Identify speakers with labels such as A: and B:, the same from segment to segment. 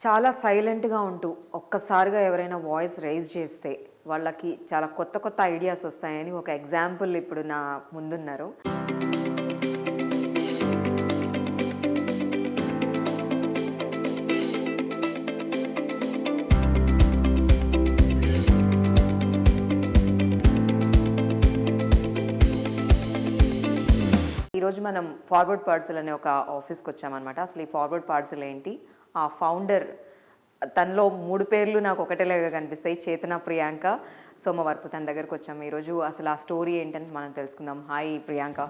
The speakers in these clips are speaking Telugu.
A: చాలా సైలెంట్గా ఉంటూ ఒక్కసారిగా ఎవరైనా వాయిస్ రైజ్ చేస్తే వాళ్ళకి చాలా కొత్త కొత్త ఐడియాస్ వస్తాయని ఒక ఎగ్జాంపుల్ ఇప్పుడు నా ముందున్నారు. ఈరోజు మనం ఫార్వర్డ్ పార్సల్ అనే ఒక ఆఫీస్కి వచ్చామన్నమాట. అసలు ఈ ఫార్వర్డ్ పార్సల్ ఏంటి, ఆ ఫౌండర్, తనలో 3 పేర్లు నాకు ఒకటేలాగా కనిపిస్తాయి, చేతన, ప్రియాంక, సోమవారపు. తన దగ్గరకు వచ్చాము ఈరోజు. అసలు ఆ స్టోరీ ఏంటని మనం తెలుసుకుందాం. Hi Priyanka.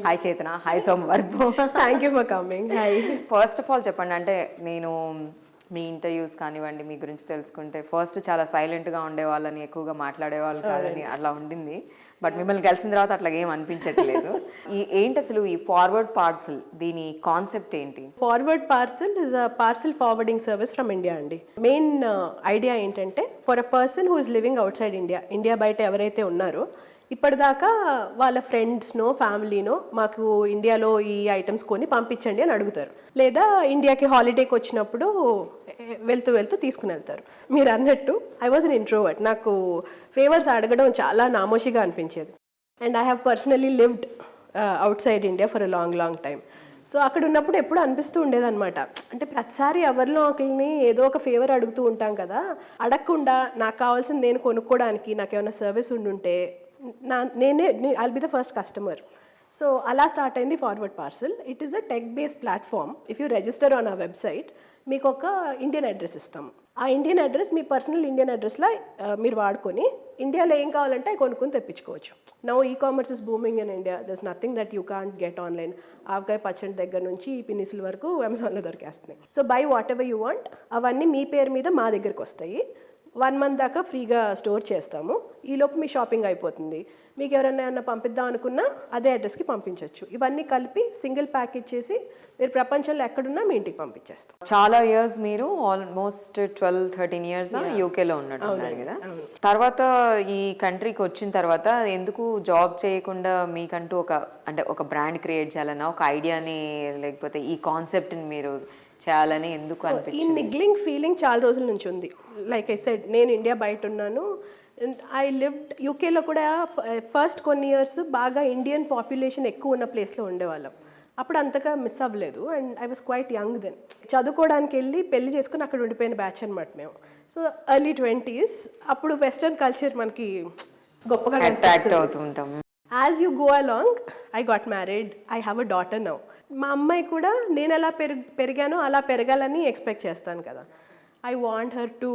A: Hi Chetana. Hi సోమవారపు.
B: Thank you for coming. Hi.
A: First of all చెప్పండి, అంటే నేను మీ ఇంటర్వ్యూస్ కానివ్వండి, మీ గురించి తెలుసుకుంటే ఫస్ట్ చాలా సైలెంట్గా ఉండేవాళ్ళని, ఎక్కువగా మాట్లాడేవాళ్ళు కాదని అలా ఉండింది. బట్ మిమ్మల్ని కలిసిన తర్వాత అట్లా ఏం అనిపించట్లేదు. ఏంటి అసలు ఈ ఫార్వర్డ్ పార్సల్, దీని కాన్సెప్ట్ ఏంటి?
B: Forward parcel is a parcel forwarding service from India అండి. మెయిన్ ఐడియా ఏంటంటే, for a person who is living out side India, India బయట ఎవరైతే ఉన్నారో ఇప్పటిదాకా వాళ్ళ ఫ్రెండ్స్నో ఫ్యామిలీనో మాకు ఇండియాలో ఈ ఐటమ్స్ కొని పంపించండి అని అడుగుతారు, లేదా ఇండియాకి హాలిడేకి వచ్చినప్పుడు వెళ్తూ వెళ్తూ తీసుకుని వెళ్తారు. మీరు అన్నట్టు ఐ వాజ్ అన్ ఇంట్రోవర్ట్. నాకు ఫేవర్స్ అడగడం చాలా నామోషిగా అనిపించేది. And I have personally lived out side India for a long time. So అక్కడ ఉన్నప్పుడు ఎప్పుడు అనిపిస్తూ ఉండేదన్నమాట, అంటే ప్రతిసారి ఎవరిలో ఒకరిని ఏదో ఒక ఫేవర్ అడుగుతూ ఉంటాం కదా, అడగకుండా నాకు కావాల్సింది నేను కొనుక్కోవడానికి నాకు ఏమైనా సర్వీస్ ఉండుంటే I'll be the first customer. So అలా స్టార్ట్ అయింది Forward Parcel. It is a tech based platform. If you register on our website, మీకు ఒక ఇండియన్ అడ్రస్ ఇస్తాం. ఆ ఇండియన్ అడ్రస్ మీ పర్సనల్ ఇండియన్ అడ్రస్లో మీరు వాడుకొని ఇండియాలో ఏం కావాలంటే అవి కొనుక్కొని తెప్పించుకోవచ్చు. Now e commerce is booming in India. There's nothing that you can't get online. ఆవకాయ పచ్చడి దగ్గర నుంచి పినిసుల వరకు అమెజాన్లో దొరికేస్తున్నాయి. So buy whatever you want, అవన్నీ మీ పేరు మీద మా దగ్గరికి వస్తాయి. 1 month దాకా ఫ్రీగా స్టోర్ చేస్తాము. ఈలోపు మీ షాపింగ్ అయిపోతుంది. మీకు ఎవరైనా ఏమన్నా పంపిద్దాం అనుకున్నా అదే అడ్రస్కి పంపించవచ్చు. ఇవన్నీ కలిపి సింగిల్ ప్యాకేజ్ చేసి మీరు ప్రపంచంలో ఎక్కడున్నా మీ ఇంటికి పంపించేస్తాం.
A: చాలా ఇయర్స్, మీరు ఆల్మోస్ట్ 12-13 years యూకేలో ఉన్నట్టున్నారు కదా. తర్వాత ఈ కంట్రీకి వచ్చిన తర్వాత ఎందుకు జాబ్ చేయకుండా మీకంటూ ఒక బ్రాండ్ క్రియేట్ చేయాలన్నా, ఒక ఐడియాని, లేకపోతే ఈ కాన్సెప్ట్ని మీరు చేయాలని ఎందుకు అనిపించింది?
B: ఈ నిగ్లింగ్ ఫీలింగ్ చాలా రోజుల నుంచి ఉంది. లైక్ ఐ సెడ్, నేను ఇండియా బయట ఉన్నాను. ఐ లివ్డ్ యూకేలో కూడా. ఫస్ట్ కొన్ని ఇయర్స్ బాగా ఇండియన్ పాపులేషన్ ఎక్కువ ఉన్న ప్లేస్లో ఉండేవాళ్ళం. అప్పుడు అంతగా మిస్ అవ్వలేదు. And I was quite young then. చదువుకోవడానికి వెళ్ళి పెళ్లి చేసుకుని అక్కడ ఉండిపోయిన బ్యాచ్ అనమాట మేము. So early 20s. అప్పుడు వెస్టర్న్ కల్చర్ మనకి గొప్పగా
A: అట్రాక్ట్ అవుతూ ఉంటాం.
B: As you go along, I got married. I have a daughter now. మా అమ్మాయి కూడా నేను ఎలా పెరిగానో అలా పెరగాలని ఎక్స్పెక్ట్ చేస్తాను కదా. I want her to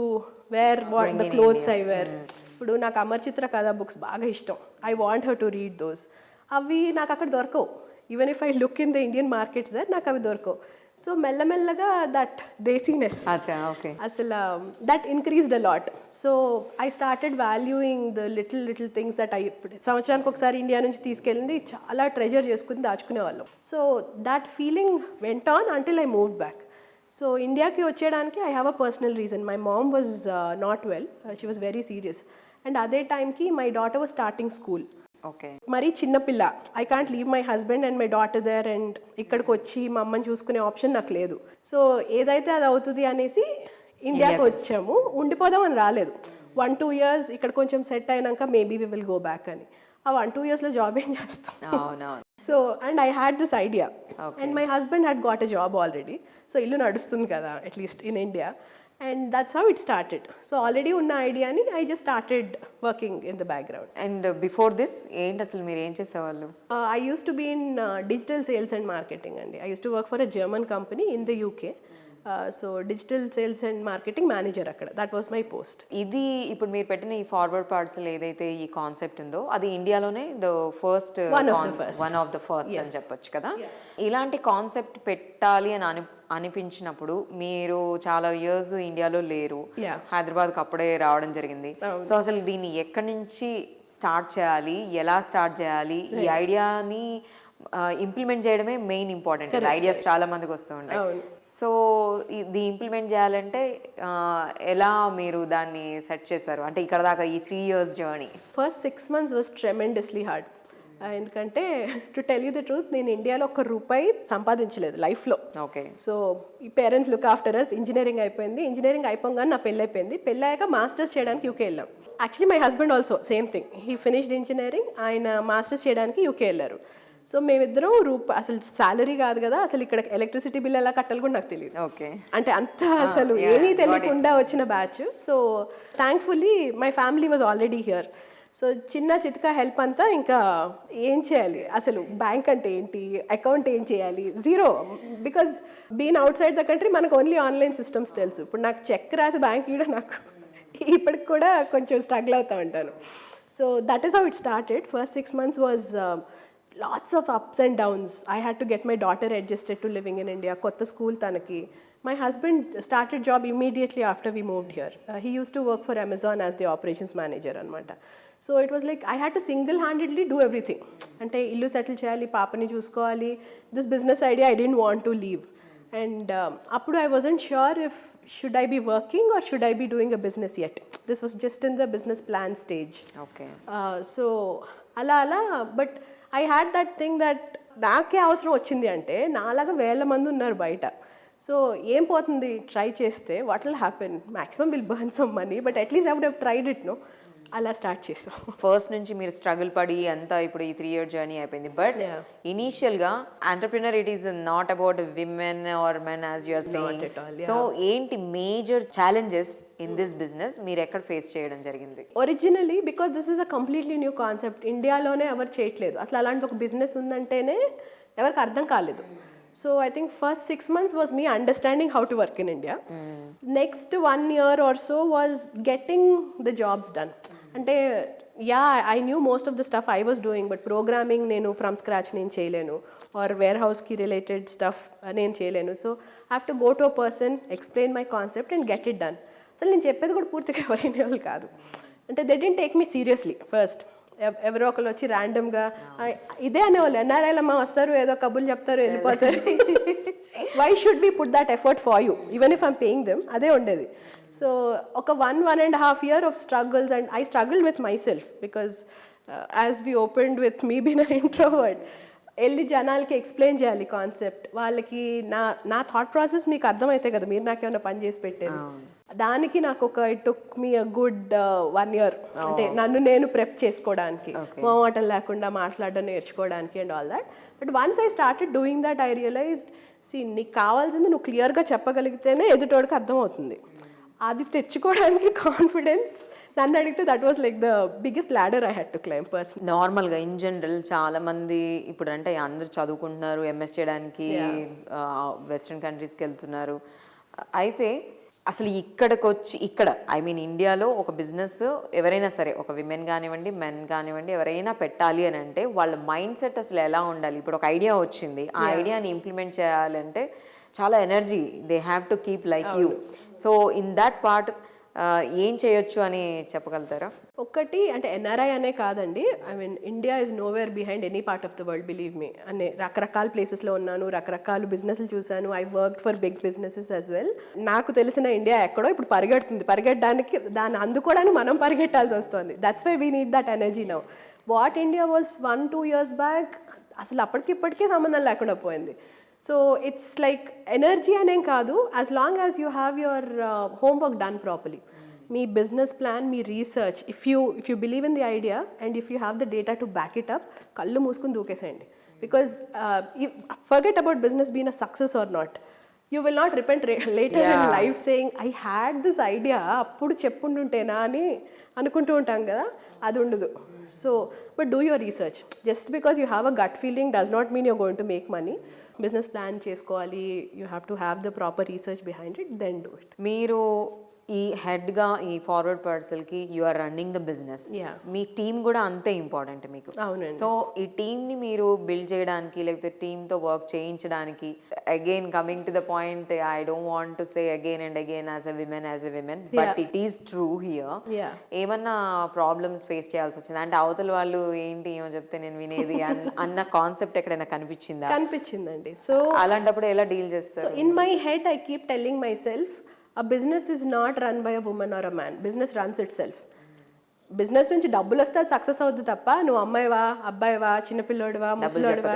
B: where what the clothes I wear. ఇప్పుడు నాకు అమర్చిత్ర కథ బుక్స్ బాగా ఇష్టం. I want her to read those. అవి నాకు అక్కడ దొరకవు. Even if I look in the Indian markets there, నాకు అవి దొరకవు. సో మెల్లమెల్లగా దట్ దేసీనెస్ అసలు that increased a lot. So I started valuing the little things that సంవత్సరానికి ఒకసారి ఇండియా నుంచి తీసుకెళ్ళింది చాలా ట్రెజర్ చేసుకుని దాచుకునేవాళ్ళం. So that feeling went on until I moved back. So ఇండియాకి వచ్చేయడానికి I have a personal reason. My mom was not well. She was very serious. And అదే టైంకి my daughter was starting school. మరీ చిన్నపిల్ల. I can't leave my husband and my daughter there. And ఇక్కడికి వచ్చి మా అమ్మని చూసుకునే ఆప్షన్ నాకు లేదు. సో ఏదైతే అది అవుతుంది అనేసి ఇండియాకి వచ్చాము. ఉండిపోదామని రాలేదు. 1-2 years ఇక్కడ కొంచెం సెట్ అయినాక maybe we will go back అని. ఆ 1-2 yearsలో జాబ్ ఏం చేస్తాం. So and I had this idea. And my husband had got a job already. So ఇల్లు నడుస్తుంది కదా at least in India. And that's how it started. So already unna idea ni I just started working in the background.
A: And before this ఏంటి అసలు మీరు ఏం చేసేవాళ్ళు?
B: I used to be in digital sales and marketing andi. I used to work for a German company in the UK. So digital sales and marketing manager అక్కడ. That was my post.
A: ఇది ఇప్పుడు మీరు పెట్టిన ఈ ఫార్వర్డ్ పార్సల్ ఏదైతే ఈ కాన్సెప్ట్ ఉందో, అది ఇండియాలోనే వన్ ఆఫ్ ద ఫస్ట్ అని చెప్పొచ్చు కదా. ఇలాంటి కాన్సెప్ట్ పెట్టాలి అని అనిపించినప్పుడు మీరు చాలా ఇయర్స్ ఇండియాలో లేరు, హైదరాబాద్కి అప్పుడే రావడం జరిగింది. సో అసలు దీన్ని ఎక్కడి నుంచి స్టార్ట్ చేయాలి, ఎలా స్టార్ట్ చేయాలి, ఈ ఐడియాని ఇంప్లిమెంట్ చేయడమే మెయిన్ ఇంపార్టెంట్. ఐడియాస్ చాలా మందికి వస్తూ ఉంటాయి. సో ఇది ఇంప్లిమెంట్ చేయాలంటే ఎలా మీరు దాన్ని సెట్ చేశారు? అంటే ఇక్కడ దాకా ఈ 3 years journey.
B: First 6 months was tremendously hard. ఎందుకంటే to tell you the truth, నేను ఇండియాలో ₹1 సంపాదించలేదు లైఫ్లో.
A: ఓకే.
B: సో ఈ parents look after us. Engineering అయిపోయింది. ఇంజనీరింగ్ అయిపోగానే నా పెళ్ళి అయిపోయింది. పెళ్ళి అయ్యాక మాస్టర్స్ చేయడానికి యూకే వెళ్ళాం. Actually my husband also same thing. He finished engineering. ఆయన మాస్టర్స్ చేయడానికి యూకే వెళ్ళారు. సో మేమిద్దరం అసలు శాలరీ కాదు కదా, అసలు ఇక్కడ ఎలక్ట్రిసిటీ బిల్ ఎలా కట్టాలి కూడా నాకు తెలియదు.
A: ఓకే.
B: అంటే అంత అసలు ఏమీ తెలియకుండా వచ్చిన batch. So thankfully my family was already here. So చిన్న చితకా హెల్ప్ అంతా ఇంకా ఏం చేయాలి, అసలు బ్యాంక్ అంటే ఏంటి, అకౌంట్ ఏం చేయాలి, జీరో. బికాజ్ బీన్ అవుట్ సైడ్ ద కంట్రీ మనకు ఓన్లీ ఆన్లైన్ సిస్టమ్స్ తెలుసు. ఇప్పుడు నాకు చెక్ రాసి బ్యాంక్ కూడా నాకు ఇప్పటికి కూడా కొంచెం స్ట్రగుల్ అవుతూ ఉంటాను. So that is how it started. First 6 months was lots of ups and downs. I had to get my daughter adjusted to living in India. Kotta school tanaki. My husband started job immediately after we moved here. He used to work for Amazon as the operations manager anamata. So it was like I had to single-handedly do everything. Ante illu settle cheyali, paapani chusukovali. This business idea I didn't want to leave. And appudu I wasn't sure if should I be working or should I be doing a business yet. This was just in the business plan stage.
A: Okay.
B: So ala but I had that thing that నాకే అవసరం వచ్చింది అంటే నాలాగా 1,000 మంది ఉన్నారు బయట. సో ఏం పోతుంది ట్రై చేస్తే, what will happen, maximum will burn some money, but at least I would have tried it. No, అలా స్టార్ట్ చేసాం.
A: ఫస్ట్ నుంచి మీరు స్ట్రగుల్ పడి అంతా ఇప్పుడు ఈ 3-year జర్నీ అయిపోయింది. బట్ ఇనీషియల్గా entrepreneur it is not about women or men as you are saying. So ఏంటి major challenges in this business మీరు ఎక్కడ ఫేస్ చేయడం జరిగింది?
B: Originally because this is a completely new concept. ఇండియాలోనే ఎవరు చేయట్లేదు అసలు. అలాంటి ఒక బిజినెస్ ఉందంటేనే ఎవరికి అర్థం కాలేదు. So I think first 6 months was me understanding how to work in India. Next 1 year or so was getting the jobs done. Ante I knew most of the stuff I was doing, but programming nenu from scratch nenu cheyalenu, or warehouse ki related stuff nenu cheyalenu. So I have to go to a person, explain my concept and get it done. అసలు నేను చెప్పేది కూడా పూర్తిగా ఎవరు వినేవాళ్ళు కాదు. అంటే they didn't take me seriously first. ఎవరో ఒకరు వచ్చి ర్యాండమ్గా ఇదే అనేవాళ్ళు, ఎన్ఆర్ఐలమ్మ వస్తారు, ఏదో కబుర్లు చెప్తారు, వెళ్ళిపోతారు. Why should be put that effort for you even if I'm paying them, అదే ఉండేది. సో ఒక 1.5 year of struggles, and I struggled with myself because as we opened with me being an introvert, వెళ్ళి జనాలకి ఎక్స్ప్లెయిన్ చేయాలి కాన్సెప్ట్. వాళ్ళకి నా థాట్ ప్రాసెస్ మీకు అర్థమైతే కదా మీరు నాకేమైనా పని చేసి పెట్టేది. దానికి నాకు it took me a good 1 year. అంటే నన్ను నేను ప్రెప్ చేసుకోవడానికి, మోమాటం లేకుండా మాట్లాడడం నేర్చుకోవడానికి and all that. But once I started doing that I realized, నీకు కావాల్సింది నువ్వు క్లియర్గా చెప్పగలిగితేనే ఎదుటోడికి అర్థమవుతుంది. అది తెచ్చుకోవడానికి కాన్ఫిడెన్స్ నన్ను అడిగితే that was like the biggest ladder I had to climb person.
A: నార్మల్గా ఇన్ జనరల్ చాలా మంది ఇప్పుడు అంటే అందరూ చదువుకుంటున్నారు, ఎంఎస్ చేయడానికి వెస్ట్రన్ కంట్రీస్కి వెళ్తున్నారు. అయితే అసలు ఇక్కడ ఐ మీన్ ఇండియాలో ఒక బిజినెస్ ఎవరైనా సరే, ఒక విమెన్ కానివ్వండి, మెన్ కానివ్వండి, ఎవరైనా పెట్టాలి అని అంటే వాళ్ళ మైండ్ సెట్ అసలు ఎలా ఉండాలి? ఇప్పుడు ఒక ఐడియా వచ్చింది, ఆ ఐడియాని ఇంప్లిమెంట్ చేయాలంటే చాలా energy they have to keep like you. So in that part ఏం చేయొచ్చు అని చెప్పగలుగుతారా?
B: ఒకటి అంటే ఎన్ఆర్ఐ అనే కాదండి, I mean India is nowhere behind any part of the world, believe me. అనే రకరకాల ప్లేసెస్లో ఉన్నాను, రకరకాల బిజినెస్లు చూశాను. I work for big businesses as well. నాకు తెలిసిన ఇండియా ఎక్కడో ఇప్పుడు పరిగెట్టడానికి దాన్ని అందుకోవడానికి మనం పరిగెట్టాల్సి వస్తుంది. That's why we need that energy now. What India was 1-2 years back అసలు అప్పటికిప్పటికీ సంబంధం లేకుండా పోయింది. సో ఇట్స్ లైక్ ఎనర్జీ అనేం కాదు, as long as you have your homework done properly. మీ బిజినెస్ ప్లాన్, మీ research, if you believe in the idea and if you have the data to back it up, కళ్ళు మూసుకుని దూకేసేయండి. Because forget about business been a success or not. You will not repent later in life saying I had this idea, అప్పుడు చెప్పుంటుంటేనా అని అనుకుంటూ ఉంటాం కదా, అది ఉండదు. So but do your research. Just because you have a gut feeling does not mean you're going to make money. Business plan చేసుకోవాలి, you have to have the proper research behind it, then do it.
A: మీరు ఈ హెడ్గా ఈ ఫార్వర్డ్ పర్సన్కి you are running the business, మీ టీమ్ కూడా అంతే ఇంపార్టెంట్ మీకు.
B: అవునండి.
A: సో ఈ టీమ్ని మీరు బిల్డ్ చేయడానికి, లేకపోతే టీమ్తో వర్క్ చేయించడానికి, again coming to the point, I don't want to say again and again as a women but it is true here. ఏమన్నా ప్రాబ్లమ్స్ ఫేస్ చేయాల్సి వచ్చింది అంటే అవతల వాళ్ళు ఏంటి ఏమో చెప్తే నేను వినేది అన్న కాన్సెప్ట్ ఎక్కడైనా కనిపించిందా?
B: కనిపించిందండి. సో
A: అలాంటప్పుడు ఎలా డీల్ చేస్తారు?
B: In my head I keep telling my self, a business is not run by a woman or a man. Business runs itself. Business నుంచి డబ్బులు వస్తే సక్సెస్ అవుద్ది తప్ప నువ్వు అమ్మాయివా అబ్బాయివా చిన్నపిల్లోడివా ముసలోడివా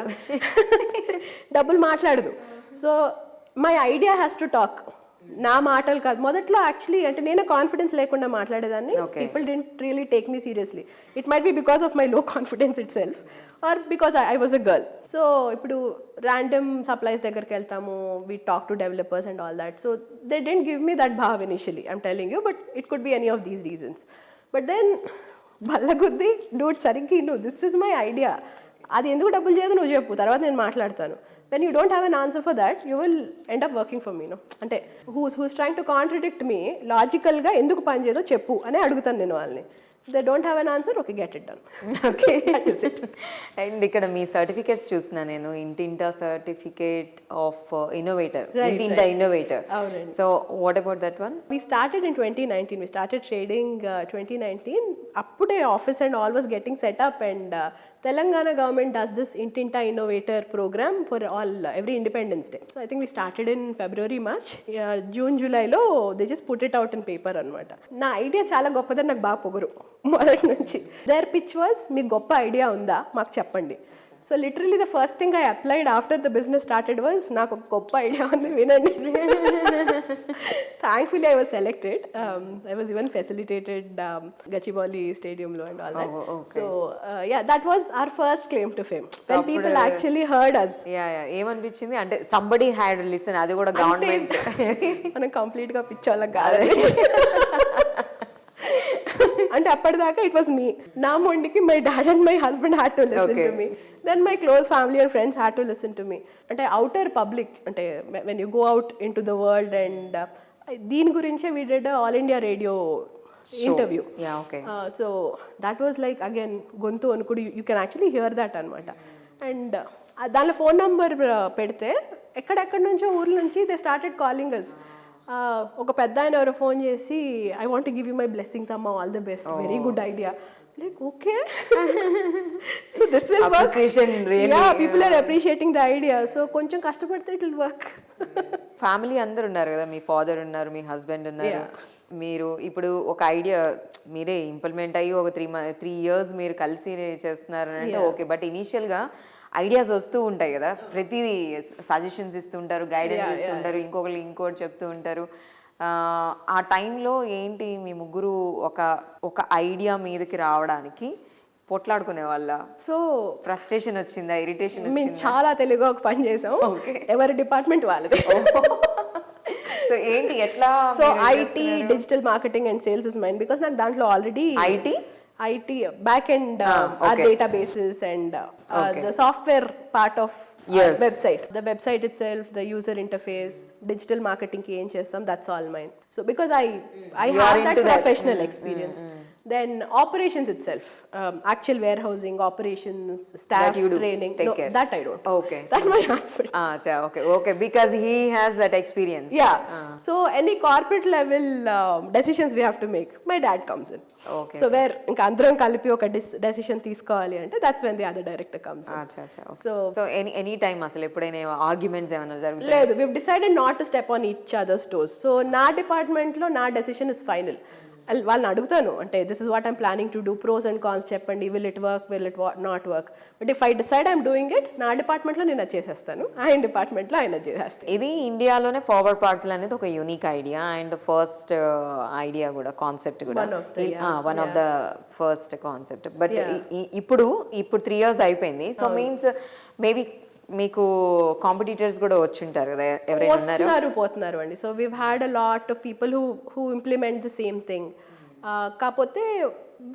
B: డబ్బులు మాట్లాడదు. So my idea has to talk. నా మాటలు కాదు. మొదట్లో యాక్చువల్లీ అంటే నేను కాన్ఫిడెన్స్ లేకుండా మాట్లాడేదాన్ని. People don't really take me seriously. It might be because of my low confidence itself or because I was a girl. So ఇప్పుడు ర్యాండమ్ సప్లైస్ దగ్గరికి వెళ్తాము, we talk to developers and all that. So they don't give me that భావ్ initially, I'm telling you, but it could be any of these reasons. But then బల్లగుద్ది డూట్ సరిగ్గా నువ్వు దిస్ ఇస్ మై ఐడియా, అది ఎందుకు డబ్బులు చేయదు నువ్వు చెప్పు, తర్వాత నేను మాట్లాడతాను. When you don't have an answer for that, you will end up working for me, no? అంటే who's trying to contradict me, లాజికల్గా ఎందుకు పని చేయదో చెప్పు అని అడుగుతాను నేను వాళ్ళని. They don't have an answer, okay, get it done.
A: Okay, that is it. And ఇక్కడ మీ సర్టిఫికేట్స్ చూస్తున్నా నేను, ఇంటింటా సర్టిఫికేట్ ఆఫ్ ఇన్నోవేటర్, ఇంటింటా innovator. So what about that one?
B: We started in 2019. We started trading 2019. అప్పుడే office and all was getting set up and Telangana government does this Intinta Innovator program for every Independence Day. So I think we started in February, March. June, July lo they just put it out in paper anamata. Na idea chala goppadani నాకు బాగా పొగరు మొదటి నుంచి. Their pitch was మీకు గొప్ప ఐడియా ఉందా మాకు చెప్పండి. So literally the first thing I applied after the business started was నాకు ఒక గొప్ప ఐడియా ఉంది వినండి. Thankfully I was selected. I was even facilitated Gachibowli stadium lo and all that. Oh, okay. So yeah, that was our first claim to fame. When people actually heard us.
A: Yeah. ఏమనిపించింది అంటే somebody had listened, అది కూడా గవర్నమెంట్.
B: మనం కంప్లీట్ గా పిచ్చోళ్ళం కాదు. అంటే అప్పటిదాకా ఇట్ వాస్ మీ. నా మొండికి my dad and my husband had to listen to me. Then my close family and friends had to listen to me. అంటే అవుటర్ పబ్లిక్ అంటే when you go out into the world and దీని గురించే we did all India radio interview. So that was like again గొంతు అనుకుడు, you can actually hear that అనమాట. అండ్ దానిలో ఫోన్ నంబర్ పెడితే ఎక్కడెక్కడి నుంచో ఊర్ల నుంచి దే స్టార్టెడ్ కాలింగ్ అస్. ఒక పెద్ద ఆయన ఎవరో ఫోన్ చేసి I want to give you my blessings అమ్మ, all the best, very good idea. Like okay, so this will work. Really, yeah, people are appreciating the idea. So కొంచెం కష్టపడితే it will work.
A: ఫ్యామిలీ అందరు ఉన్నారు కదా, మీ ఫాదర్ ఉన్నారు, మీ హస్బెండ్ ఉన్నారు. మీరు ఇప్పుడు ఒక ఐడియా మీరే ఇంప్లిమెంట్ అయ్యి ఒక 3 years మీరు కలిసి చేస్తున్నారు అంటే ఓకే. బట్ ఇనీషియల్గా ఐడియాస్ వస్తూ ఉంటాయి కదా, ప్రతిదీ సజెషన్స్ ఇస్తుంటారు, గైడెన్స్ ఇస్తుంటారు, ఇంకోటి చెప్తూ ఉంటారు. ఆ టైంలో ఏంటి మీ ముగ్గురు ఒక ఐడియా మీదకి రావడానికి పొట్లాడుకునే వాళ్ళ? సో ఫ్రస్ట్రేషన్ వచ్చిందా, ఇరిటేషన్ వచ్చిందా?
B: మేము చాలా తెలుగుగా ఒక పని చేసాం, ఎవరి డిపార్ట్మెంట్ వాళ్ళది.
A: సో ఏంటి ఎట్లా?
B: So IT, digital marketing and sales is mine, because నాకు దాంట్లో already IT back end our databases and the software part of our website. The website itself, the user interface, digital marketing ki em chestam, that's all mine. So because I have that professional experience. Then operations itself, actual warehousing, operations, staff training, no, that I don't.
A: Okay.
B: That my husband.
A: Okay, because he has that experience.
B: Yeah. So any corporate level decisions we have to make, my dad comes in. Okay. So where inka andram kalipi oka decision తీసుకోవాలి అంటే that's when the other director comes in.
A: So any time అసలు ఎప్పుడైనా ఆర్గ్యుమెంట్స్ ఏమైనా జరుగుతాయి?
B: లేదు, we've decided not to step on each other's toes. So నా డిపార్ట్మెంట్ లో నా డెసిషన్ ఇస్ ఫైనల్. వాళ్ళని అడుగుతాను అంటే this is what I'm planning to do, pros and cons చెప్పండి, will it work, will it not work. But if I decide I'm doing it, నా డిపార్ట్మెంట్లో నేను అది చేసేస్తాను, ఆయన డిపార్ట్మెంట్లో ఆయన చేసేస్తాను.
A: ఇది ఇండియాలోనే ఫార్వర్డ్ పార్సల్ అనేది ఒక unique idea and first idea కూడా, కాన్సెప్ట్ కూడా one of the first concept. But ఇప్పుడు 3 years అయిపోయింది. సో మీన్స్ మేబీ మీకు కాంపిటీటర్స్ కూడా వచ్చుంటారు కదా, ఎవరైనా
B: పోతున్నారు అండి. So we've had a lot of people who implement the same thing. కాకపోతే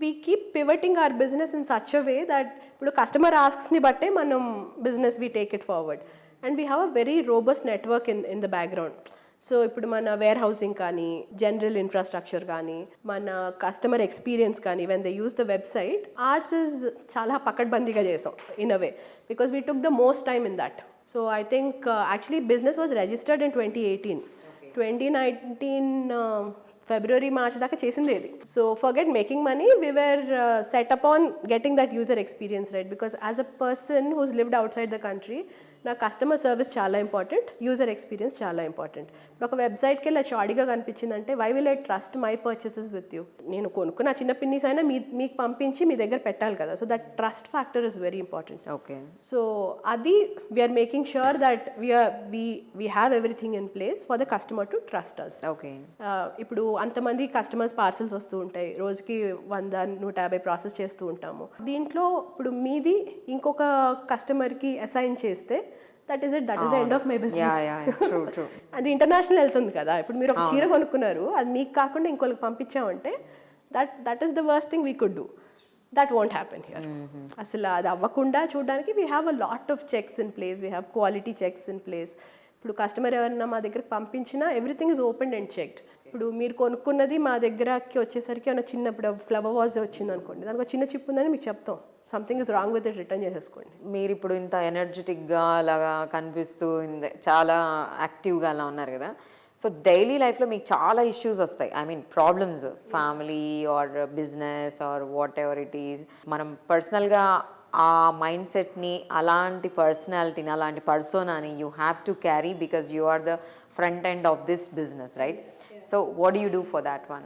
B: we keep pivoting our business in such a way that ఇప్పుడు కస్టమర్ ఆస్క్స్ని బట్టే మనం business we take it forward and we have a very robust network in the background. So ఇప్పుడు మన వేర్ హౌసింగ్ కానీ, జనరల్ ఇన్ఫ్రాస్ట్రక్చర్ కానీ, మన కస్టమర్ ఎక్స్పీరియన్స్ కానీ, when they use the website, arts is చాలా పకడ్బందీగా చేసాం in a way, because we took the most time in that. So I think actually business was registered in 2018. 2019 February, March దాకా చేసింది ఇది. So forget making money, we were set upon getting that user experience right, because as a person who's lived outside the country, నా కస్టమర్ సర్వీస్ చాలా ఇంపార్టెంట్, యూజర్ ఎక్స్పీరియన్స్ చాలా ఇంపార్టెంట్. ఇప్పుడు ఒక వెబ్సైట్కి వెళ్ళి చాడిగా కనిపించిందంటే why will I trust my purchases with you? నేను కొనుక్కున్న చిన్న పిన్నీస్ అయినా మీకు పంపించి మీ దగ్గర పెట్టాలి కదా. So that trust factor is very important.
A: Okay.
B: So అది we're making sure that we have everything in place for the customer to trust us.
A: Okay.
B: ఇప్పుడు అంతమంది కస్టమర్స్ పార్సల్స్ వస్తూ ఉంటాయి, రోజుకి 100-150 ప్రాసెస్ చేస్తూ ఉంటాము. దీంట్లో ఇప్పుడు మీది ఇంకొక కస్టమర్కి అసైన్ చేస్తే that is the end of my business. అది ఇంటర్నేషనల్ వెళ్తుంది కదా. ఇప్పుడు మీరు ఒక చీర కొనుక్కున్నారు, అది మీకు కాకుండా ఇంకొకరికి పంపించామంటే that is the worst thing we could do. That won't happen here. అసలు అది అవ్వకుండా చూడడానికి we have a lot of checks in place, we have quality checks in place. ఇప్పుడు కస్టమర్ ఎవరైనా మా దగ్గరకు పంపించినా everything is open and checked. ఇప్పుడు మీరు కొనుక్కున్నది మా దగ్గరకి వచ్చేసరికి ఏమైనా చిన్నప్పుడు ఫ్లవర్ వాజ్ వచ్చింది అనుకోండి, దానికి ఒక చిన్న చిప్ ఉందని మీకు చెప్తాం, something is wrong with it, return చేసేసుకోండి.
A: మీరు ఇప్పుడు ఇంత ఎనర్జెటిక్గా అలాగా కనిపిస్తూ చాలా యాక్టివ్గా అలా ఉన్నారు కదా. సో డైలీ లైఫ్లో మీకు చాలా ఇష్యూస్ వస్తాయి, I mean problems, family or business or whatever it is. మనం పర్సనల్గా ఆ మైండ్ సెట్ని, అలాంటి పర్సనాలిటీని, అలాంటి పర్సోనాని you have to carry because you are the front end of this business, right? So what do you do for that one?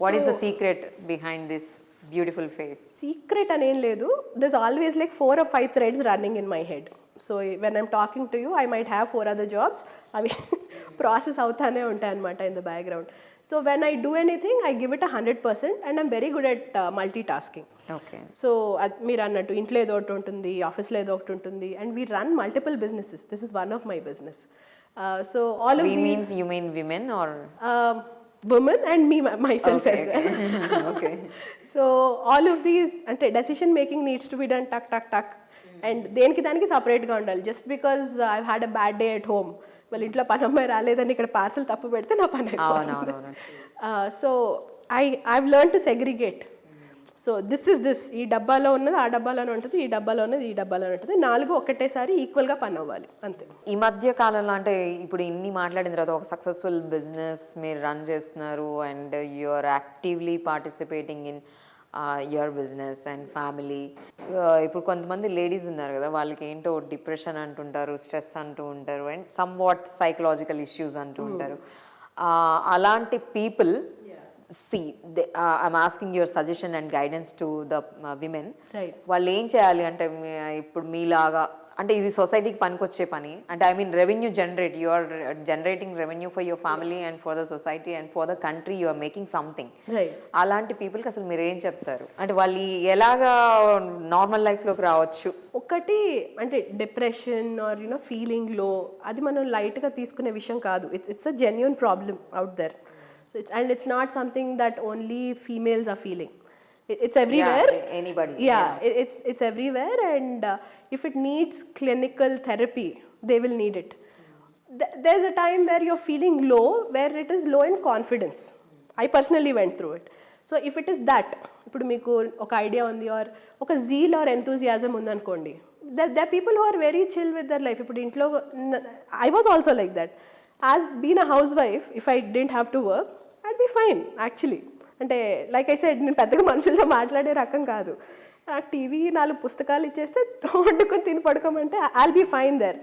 A: What is the secret behind this beautiful face?
B: Secret అనేం లేదు. There's always like 4 or 5 threads running in my head. So when I'm talking to you, I might have 4 other jobs. అవి ప్రాసెస్ అవుతానే ఉంటాయి అన్నమాట in the background. So when I do anything, I give it 100% and I'm very good at multitasking.
A: Okay.
B: So మీరు అన్నట్టు ఇంట్లో ఏదో ఒకటి ఉంటుంది, ఆఫీస్లో ఏదో ఒకటి ఉంటుంది, and we run multiple businesses. This is one of my business. So all of these
A: you mean women or
B: women and me myself
A: okay,
B: as well.
A: Okay.
B: So all of these ante decision making needs to be done tuck tuck tuck and దేనికి దానికి separate గా ఉండాలి. Just because I've had a bad day at home, వాళ్ళ ఇంట్లో పని అమ్మాయి రాలేదని ఇక్కడ పార్సల్ తప్పు పెడితే నా పని అయిపోతుంది. So I've learned to segregate. So this ఈ డబ్బాలో ఉన్నది ఆ డబ్బాలోనే ఉంటుంది, ఈ డబ్బాలో ఉన్నది ఈ డబ్బాలోనే ఉంటుంది, 4 ఒకటేసారి ఈక్వల్గా పని అవ్వాలి అంతే.
A: ఈ మధ్య కాలంలో అంటే ఇప్పుడు ఇన్ని మాట్లాడిన తర్వాత ఒక సక్సెస్ఫుల్ బిజినెస్ మీరు రన్ చేస్తున్నారు and you are actively participating in your business and family. ఇప్పుడు కొంతమంది లేడీస్ ఉన్నారు కదా, వాళ్ళకి ఏంటో డిప్రెషన్ అంటుంటారు, స్ట్రెస్ అంటూ ఉంటారు and some what psychological issues అంటూ ఉంటారు. అలాంటి people, see I'm asking your suggestion and guidance to the women.
B: Right.
A: వాళ్ళు ఏం చేయాలి అంటే ఇప్పుడు మీలాగా అంటే ఇది సొసైటీకి పనికొచ్చే పని అంటే I mean revenue generate, you are generating revenue for your family and for the society and for the country, you are making something. అలాంటి పీపుల్కి అసలు మీరు ఏం చెప్తారు? అంటే వాళ్ళు ఎలాగా నార్మల్ లైఫ్లోకి రావచ్చు?
B: ఒకటి అంటే డిప్రెషన్ ఆర్ ఫీలింగ్ లో, అది మనం లైట్గా తీసుకునే విషయం కాదు. It's a genuine problem out there. So it's not something that only females are feeling. It's everywhere.
A: Yeah, anybody.
B: Yeah. It's everywhere, and if it needs clinical therapy, they will need it. There's a time where you're feeling low, where it is low in confidence. I personally went through it. So if it is that, ఇప్పుడు మీకు ఒక ఐడియా ఉంది ఆర్ ఒక జీల్ ఆర్ ఎంతూజియాజం ఉందనుకోండి, there are people who are very chill with their life. ఇప్పుడు ఇంట్లో I was also like that. As being a housewife, if I didn't have to work, I'd be fine actually. అంటే లైక్ ఐ సెడ్, నేను పెద్దగా మనుషులతో మాట్లాడే రకం కాదు. టీవీ 4 పుస్తకాలు ఇచ్చేస్తే వండుకొని తిని పడుకోమంటే I'll be fine there.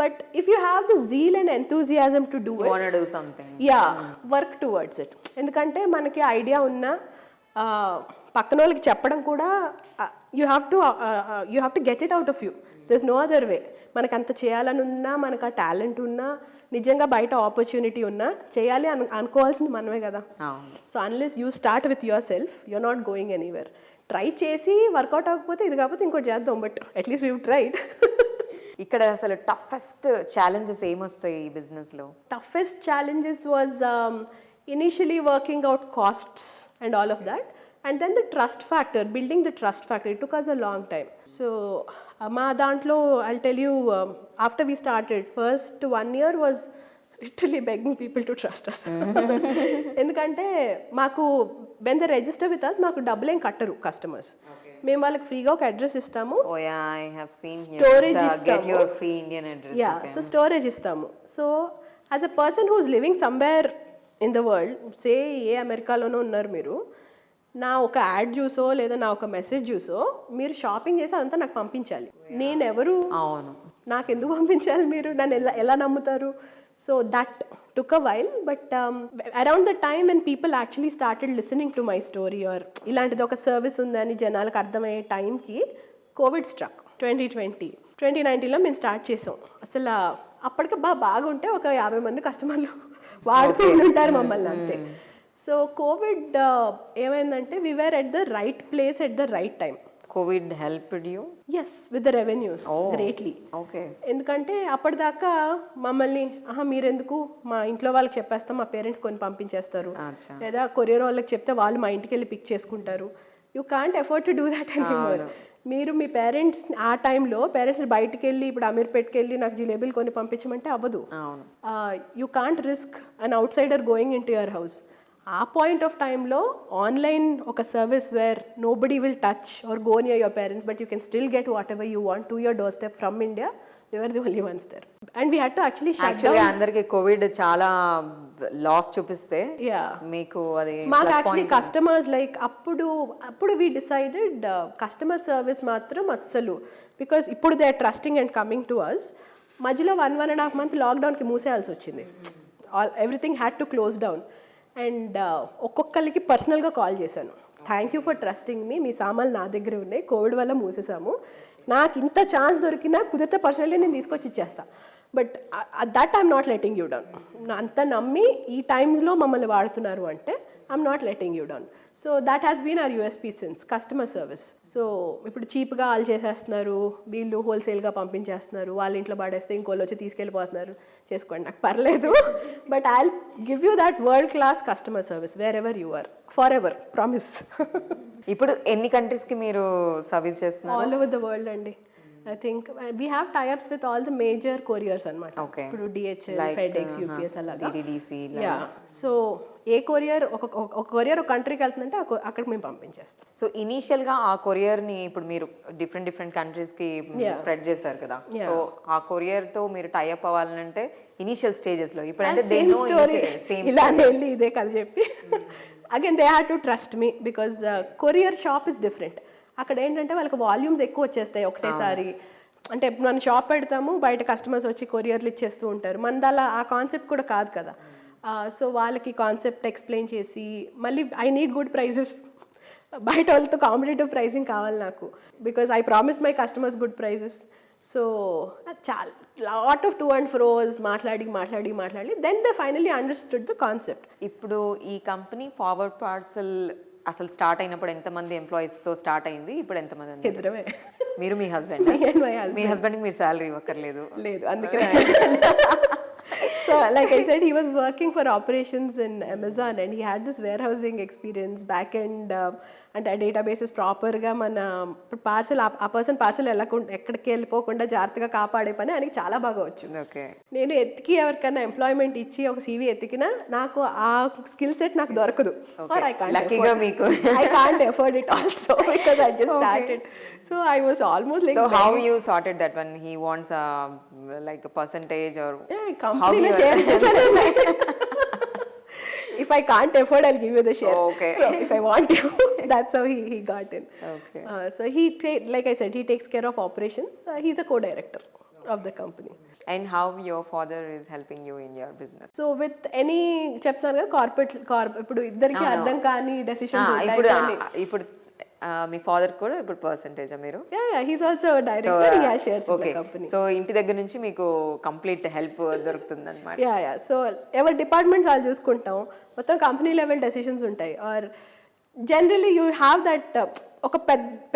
B: But if you have the zeal and enthusiasm to do it,
A: you want to do something,
B: work towards it. ఎందుకంటే మనకి ఐడియా ఉన్నా పక్కన వాళ్ళకి చెప్పడం కూడా you have to get it out of you. There's no other way. మనకు అంత చేయాలని ఉన్నా, మనకు ఆ టాలెంట్ ఉన్నా, నిజంగా బయట ఆపర్చునిటీ ఉన్నా చేయాలి అనుకోవాల్సింది మనమే కదా. So unless you start with your self, you're not going anywhere. Try చేసి వర్కౌట్ అవ్వకపోతే ఇది కాకపోతే ఇంకోటి చేద్దాం, బట్ అట్లీస్ట్ వీ ట్రైడ్.
A: ఇక్కడ అసలు టఫెస్ట్ ఛాలెంజెస్ ఏమొస్తాయి ఈ బిజినెస్లో?
B: Toughest challenges was initially working out costs and all of that, and then the trust factor, building the trust factor, it took us a long time. So మా దాంట్లో I'll tell you, after we started, first 1 year was literally begging people to trust us. ఎందుకంటే మాకు when they register with us, మాకు డబ్బులు ఏం కట్టరు కస్టమర్స్. మేము వాళ్ళకి ఫ్రీగా ఒక అడ్రస్ ఇస్తాము, స్టోరేజ్ ఇస్తాము. సో స్టోరేజ్ ఇస్తాము. So as a person who is living somewhere in the world, say a అమెరికాలోనో ఉన్నారు మీరు, నా ఒక యాడ్ చూసో లేదా నా ఒక మెసేజ్ చూసో మీరు షాపింగ్ చేసి అదంతా నాకు పంపించాలి. నేనెవరు? నాకు ఎందుకు పంపించాలి మీరు, నన్ను ఎలా నమ్ముతారు? So that took a while, but around the time when people actually started listening to my story, or ఇలాంటిది ఒక సర్వీస్ ఉందని జనాలకు అర్థమయ్యే టైంకి కోవిడ్ స్ట్రక్ 2019లో మేము స్టార్ట్ చేసాం. అసలు అప్పటికి బాగుంటే ఒక 50 మంది కస్టమర్లు వాడుతూ ఉంటారు మమ్మల్ని అంతే. సో కోవిడ్ ఏమైందంటే we were at the right place at the right time.
A: COVID helped you?
B: Yes, with the revenues greatly.
A: Okay.
B: ఎందుకంటే అప్పటిదాకా మమ్మల్ని మీరెందుకు, మా ఇంట్లో వాళ్ళకి చెప్పేస్తాం, మా పేరెంట్స్ కొని పంపించేస్తారు, లేదా కొరియర్ వాళ్ళకి చెప్తే వాళ్ళు మా ఇంటికి వెళ్ళి పిక్ చేసుకుంటారు. You can't afford to do that anymore. మీరు మీ పేరెంట్స్ ఆ టైంలో పేరెంట్స్ బయటకు వెళ్ళి ఇప్పుడు అమీర్పేట్కి వెళ్ళి నాకు జిలేబీలు కొని పంపించమంటే అవ్వదు. You can't risk an outsider going into your house. ఆ పాయింట్ ఆఫ్ టైంలో ఆన్లైన్ ఒక service where nobody will touch or go near your parents, but you can still get whatever you want to your doorstep from India. We were the only ones there and we had to actually shut down.
A: అందరికి కోవిడ్ చాలా లాస్ చూపిస్తే మీకు అది
B: మాకు యాక్చువల్లీ కస్టమర్స్ లైక్ అప్పుడు వీ డిసైడెడ్ కస్టమర్ సర్వీస్ మాత్రం అస్సలు, బికాస్ ఇప్పుడు they are trusting and coming to us. మధ్యలో 1.5 month లాక్డౌన్కి మూసేయాల్సి వచ్చింది. Everything had to close down. And ఒక్కొక్కరికి పర్సనల్గా కాల్ చేశాను, thank you for trusting me, మీ సామాన్లు నా దగ్గర ఉన్నాయి, కోవిడ్ వల్ల మూసేసాము, నాకు ఇంత ఛాన్స్ దొరికినా కుదిరితే పర్సనల్లీ నేను తీసుకొచ్చి ఇచ్చేస్తా, but that I'm not letting you down. అంత నమ్మి ఈ టైమ్స్లో మమ్మల్ని వాడుతున్నారు అంటే I'm not letting you down. So that has been our USP since, customer service. సో ఇప్పుడు చీప్గా వాళ్ళు చేసేస్తున్నారు, వీళ్ళు హోల్సేల్గా పంపించేస్తున్నారు, వాళ్ళ ఇంట్లో పడేస్తే ఇంకోళ్ళు వచ్చి తీసుకెళ్ళిపోతున్నారు, చేసుకోండి నాకు పర్లేదు, but I will give you that world class customer service wherever you are, forever, promise.
A: ఇప్పుడు ఎన్ని కంట్రీస్కి మీరు సర్వీస్ చేస్తున్నారు?
B: ఆల్ ఓవర్ ద వరల్డ్ అండి. I think we have tie-ups with all the major couriers అన్నమాట. ఇప్పుడు DHL, FedEx, UPS అలాగా.
A: DTDC.
B: Yeah. So ఏ కొరియర్ ఒక కొరియర్ ఒక కంట్రీకి వెళ్తుందంటే అక్కడికి మేము పంపించేస్తాం.
A: సో ఇనీషియల్గా ఆ కొరియర్ని ఇప్పుడు మీరు డిఫరెంట్ కంట్రీస్కి స్ప్రెడ్ చేశారు కదా, సో ఆ కొరియర్తో మీరు టైఅప్ అవ్వాలంటే ఇనీషియల్ స్టేజెస్లో ఇప్పుడు అంటే
B: ఇలానే వెళ్ళి ఇదే కదా చెప్పి again they had to trust me, because courier shop is different. అక్కడ ఏంటంటే వాళ్ళకి వాల్యూమ్స్ ఎక్కువ వచ్చేస్తాయి ఒకటేసారి. అంటే మనం షాప్ పెడతాము, బయట కస్టమర్స్ వచ్చి కొరియర్లు ఇచ్చేస్తూ ఉంటారు, మనది అలా ఆ కాన్సెప్ట్ కూడా కాదు కదా. సో వాళ్ళకి కాన్సెప్ట్ ఎక్స్ప్లెయిన్ చేసి మళ్ళీ ఐ నీడ్ గుడ్ ప్రైజెస్, బయట వాళ్ళతో కాంపిటేటివ్ ప్రైసింగ్ కావాలి నాకు, because I promise my customers good prices. So చాలా lot of to and fros మాట్లాడి then they finally understood the concept.
A: ఇప్పుడు ఈ కంపెనీ ఫార్వర్డ్ పార్సల్ అసలు స్టార్ట్ అయినప్పుడు ఎంతమంది ఎంప్లాయీస్తో స్టార్ట్ అయింది, ఇప్పుడు ఎంతమంది?
B: ఇద్దరమే,
A: మీరు మీ హస్బెండ్. మీ హస్బెండ్కి మీరు శాలరీ ఇవ్వక్కర్లేదు?
B: లేదు, అందుకే. So like I said, he was working for operations in Amazon and he had this warehousing experience, back end అంటే ఆ డేటాబేసెస్ ప్రాపర్గా మన పార్సల్ ఆ పర్సన్ పార్సల్ ఎక్కడికి వెళ్ళిపోకుండా జాగ్రత్తగా కాపాడే పని ఆయనకి చాలా బాగా వచ్చింది.
A: ఓకే,
B: నేను ఎత్తికి ఎవరికైనా ఎంప్లాయ్మెంట్ ఇచ్చి ఒక CV ఎత్తికినా నాకు ఆ స్కిల్ సెట్ నాకు దొరకదు, or I can't afford it also because I just started. So I was almost like,
A: so how you sorted that one? He wants like a percentage or
B: company lo share chesanu. If I can't afford, I'll give you the share.
A: Okay.
B: So if I want to, that's how he got in.
A: Okay.
B: So like I said, he takes care of operations. He's a co-director of the company.
A: And how your father is helping you in your business?
B: So with any చెప్తున్నారు కదా కార్పొరేట్ ఇప్పుడు ఇద్దరికి అర్థం కాని డెసిషన్స్ ఉంటాయి.
A: ఇప్పుడు మీ ఫాదర్ కూడా ఇప్పుడు పర్సెంటేజా మీరు?
B: he's also a director. He has shares in the company.
A: So ఇంటి దగ్గర నుంచి మీకు కంప్లీట్ హెల్ప్ దొరుకుతుంది అన్నమాట.
B: సో ఎవరి డిపార్ట్మెంట్స్ వాళ్ళు చూసుకుంటాం, మొత్తం కంపెనీ లెవెల్ డెసిషన్స్ ఉంటాయి. Or generally you have that ఒక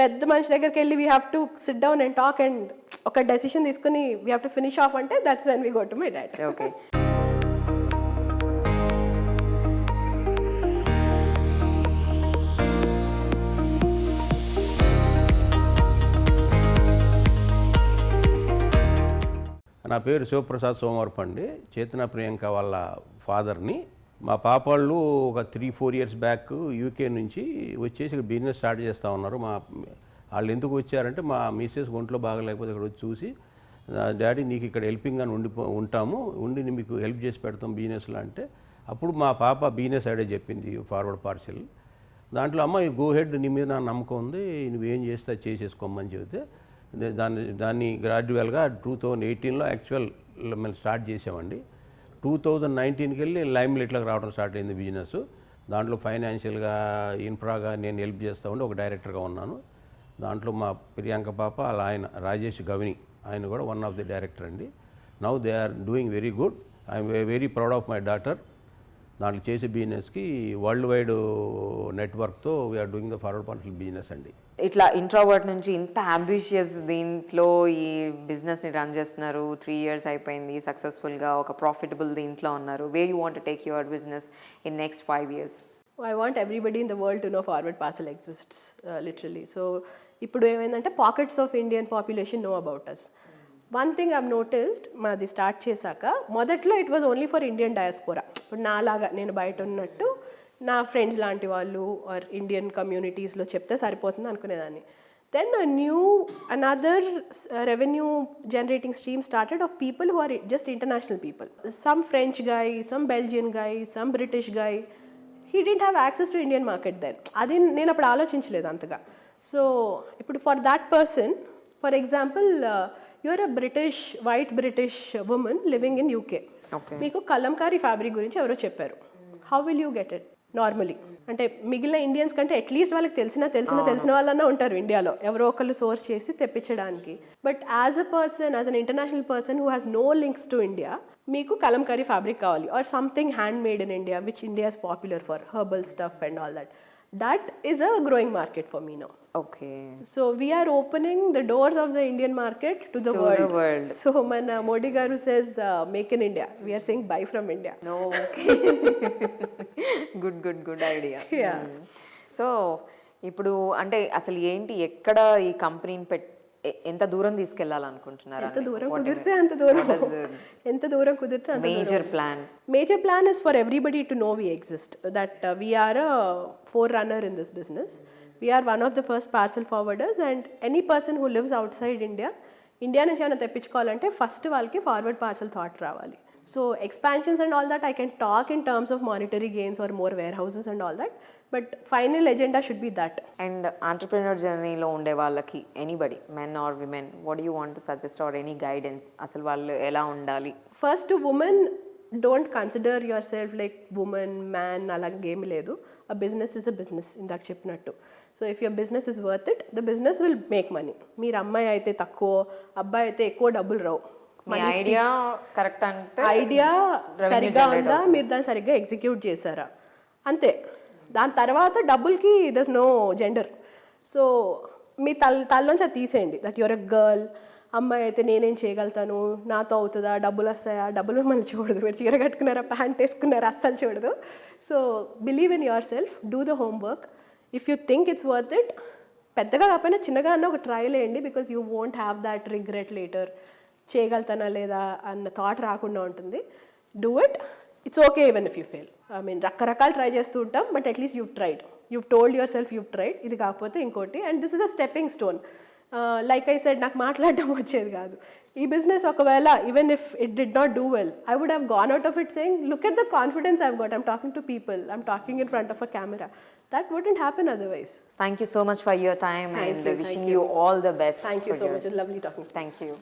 B: పెద్ద మనిషి దగ్గరికి వెళ్ళి we have to sit down and talk and ఒక డెసిషన్ తీసుకుని we have to finish off అంటే that's when we go to my dad.
A: Okay.
C: నా పేరు శివప్రసాద్ సోమవారపండి, చేతన ప్రియాంక వాళ్ళ ఫాదర్ని. మా పాపాళ్ళు ఒక 3-4 years బ్యాక్ యూకే నుంచి వచ్చేసి ఇక్కడ బిజినెస్ స్టార్ట్ చేస్తూ ఉన్నారు. వాళ్ళు ఎందుకు వచ్చారంటే మా మిస్సెస్ ఒంట్లో బాగలేకపోతే ఇక్కడ వచ్చి చూసి, డాడీ నీకు ఇక్కడ హెల్పింగ్ అని ఉంటాము, మీకు హెల్ప్ చేసి పెడతాం బిజినెస్లో అంటే, అప్పుడు మా పాప బిజినెస్ ఐడియా చెప్పింది, ఫార్వర్డ్ పార్సిల్. దాంట్లో అమ్మ గో హెడ్, నీ మీద నా నమ్మకం ఉంది, నువ్వేం చేస్తే అది చేసేసుకోమని చెబితే దాన్ని గ్రాడ్యువల్గా 2018లో యాక్చువల్ మేము స్టార్ట్ చేసామండి. 2019కి వెళ్ళి లైమ్ లైట్లోకి రావడం స్టార్ట్ అయింది బిజినెస్. దాంట్లో ఫైనాన్షియల్గా ఇన్ఫ్రాగా నేను హెల్ప్ చేస్తూ ఉండి ఒక డైరెక్టర్గా ఉన్నాను. దాంట్లో మా ప్రియాంక పాప అలా ఆయన రాజేష్ గవిని ఆయన కూడా వన్ ఆఫ్ ది డైరెక్టర్ అండి. Now they are doing very good. I'm very proud of my daughter. దాంట్లో చేసే బిజినెస్కి వరల్డ్ వైడ్ నెట్వర్క్తో we're doing the Forward Parcel business అండి.
A: ఇట్లా ఇంట్రోవర్ట్ నుంచి ఇంత అంబిషియస్ దీంట్లో ఈ బిజినెస్ని రన్ చేస్తున్నారు. 3 years అయిపోయింది సక్సెస్ఫుల్గా, ఒక ప్రాఫిటబుల్ దీంట్లో ఉన్నారు. Where you want to take your business in next 5 years?
B: I want everybody in the world to know forward parcel exists, literally. So ఇప్పుడు ఏమైందంటే pockets of Indian population know about us. One thing I've noticed, మాది స్టార్ట్ చేశాక మొదట్లో it was only for Indian diaspora. ఇప్పుడు నాలాగా నేను బయట ఉన్నట్టు నా ఫ్రెండ్స్ లాంటి వాళ్ళు ఆర్ ఇండియన్ కమ్యూనిటీస్లో చెప్తే సరిపోతుంది అనుకునేదాన్ని. Then another revenue generating stream started of people who are just international people. Some French guy, some Belgian guy, some British guy. He didn't have access to Indian market then. అది నేను అప్పుడు ఆలోచించలేదు అంతగా. సో ఇప్పుడు for that person, for example you're a white British woman living in UK. మీకు కలంకారీ ఫ్యాబ్రిక్ గురించి ఎవరో చెప్పారు. How will you get it normally? అంటే మిగిలిన ఇండియన్స్ కంటే అట్లీస్ట్ వాళ్ళకి తెలిసిన వాళ్ళన్నా ఉంటారు ఇండియాలో, ఎవరో ఒకళ్ళు సోర్స్ చేసి తెప్పించడానికి. But as a person, as an international person who has no links to India, మీకు కలంకారీ ఫ్యాబ్రిక్ కావాలి or something hand made in India which India is popular for, herbal stuff and all that. That is a growing market for me now.
A: Okay.
B: So we are opening the doors of the Indian market to the world. So when Modi garu says make in India, we are saying buy from India.
A: No, okay. good idea.
B: Yeah.
A: So ఇప్పుడు అంటే అసలు ఏంటి, ఎక్కడ ఈ కంపెనీని ఎంత దూరం తీసుకెళ్లాలనుకుంటున్నారు?
B: ఎంత దూరం కుదిరితే అంత దూరం. Major plan is for everybody to know we exist, that we are a forerunner in this business. We are one of the first parcel forwarders, and any person who lives outside India నుంచి ఏమైనా తెప్పించుకోవాలంటే ఫస్ట్ వాళ్ళకి ఫార్వర్డ్ పార్సల్ థాట్ రావాలి. So expansions and all that I can talk in terms of monetary gains or more warehouses and all that, but final agenda should be that.
A: And entrepreneur journey lo unde vallaki, anybody, men or women, what do you want to suggest or any guidance? Asalu vallu ela undali?
B: First, to women, don't consider yourself like woman, man, ala game ledu. A business is a business, indak cheppinattu. So if your business is worth it, the business will make money. Meer అమ్మాయి అయితే తక్కువ, అబ్బాయి అయితే ఎక్కువ డబ్బులు రావు.
A: ఐడియా కరెక్ట్ అంటే,
B: ఐడియా సరిగ్గా ఉందా, మీరు దాన్ని సరిగ్గా ఎగ్జిక్యూట్ చేశారా, అంతే. దాని తర్వాత డబ్బులకి దస్ నో జెండర్. సో మీ తల్లోంచి అది తీసేయండి, దట్ యువర్ ఎ గర్ల్. అమ్మాయి అయితే నేనేం చేయగలుగుతాను, నాతో అవుతుందా, డబ్బులు వస్తాయా, డబ్బులు మిమ్మల్ని చూడదు. మీరు చీర కట్టుకున్నారా, ప్యాంట్ వేసుకున్నారా, అస్సలు చూడదు. So believe in yourself, do the homework. If you think it's worth it, పెద్దగా కాకపోయినా చిన్నగా అన్న ఒక ట్రయల్ వేయండి, because you won't have that regret later. చేయగలుగుతానా లేదా అన్న థాట్ రాకుండా ఉంటుంది. Do it, it's okay even if you fail. I mean రకరకాలు ట్రై చేస్తూ ఉంటాం, but at least you've tried. You've told yourself you've tried. ఇది కాకపోతే ఇంకోటి, and this is a stepping stone. Like I said, నాకు మాట్లాడడం వచ్చేది కాదు. ఈ బిజినెస్ ఒకవేళ even if it did not do well, I would have gone out of it saying, look at the confidence I've got, I'm talking to people, I'm talking in front of a camera. That wouldn't happen otherwise.
A: Thank you so much for your time, and wishing you all the best.
B: Thank you so much. It was lovely talking to you.
A: Thank you.